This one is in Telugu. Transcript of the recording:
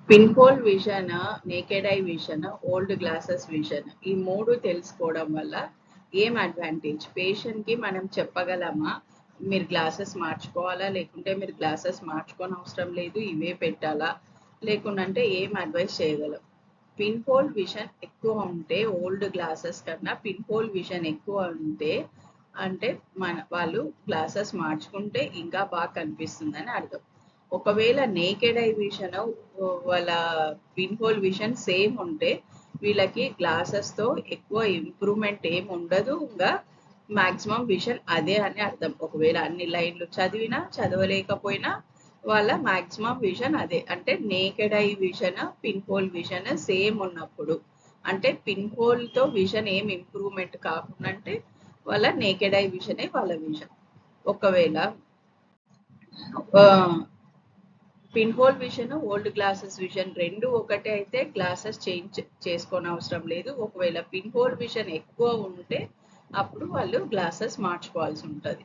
Pin hole vision, naked eye vision, old glasses vision ఈ మూడు తెలుసుకోవడం వల్ల ఏం అడ్వాంటేజ్? పేషెంట్కి మనం చెప్పగలమా మీరు గ్లాసెస్ మార్చుకోవాలా, లేకుంటే మీరు గ్లాసెస్ మార్చుకోని అవసరం లేదు ఇవే పెట్టాలా, లేకుంటే ఏం అడ్వైస్ చేయగలం? పిన్ హోల్ విజన్ ఎక్కువ ఉంటే ఓల్డ్ గ్లాసెస్ కన్నా పిన్ హోల్ విజన్ ఎక్కువ ఉంటే అంటే వాళ్ళు గ్లాసెస్ మార్చుకుంటే ఇంకా బాగా కనిపిస్తుందని అర్థం. ఒకవేళ నేకెడ్ ఐ విజన్ వాళ్ళ పిన్ హోల్ విజన్ సేమ్ ఉంటే వీళ్ళకి గ్లాసెస్తో ఎక్కువ ఇంప్రూవ్మెంట్ ఏమి ఉండదు, ఇంకా మాక్సిమం విజన్ అదే అని అర్థం. ఒకవేళ అన్ని లైన్లు చదివినా చదవలేకపోయినా వాళ్ళ మాక్సిమం విజన్ అదే. అంటే naked eye vision pin hole vision same ఉన్నప్పుడు, అంటే పిన్ హోల్తో విజన్ ఏం ఇంప్రూవ్మెంట్ కాకుండా అంటే వాళ్ళ నేకెడ్ ఐ విజనే వాళ్ళ విజన్. ఒకవేళ pin hole vision old glasses vision రెండు ఒకటే అయితే గ్లాసెస్ చేంజ్ చేసుకోని అవసరం లేదు. ఒకవేళ పిన్ హోల్ విజన్ ఎక్కువ ఉంటే అప్పుడు వాళ్ళు గ్లాసెస్ మార్చుకోవాల్సి ఉంటుంది.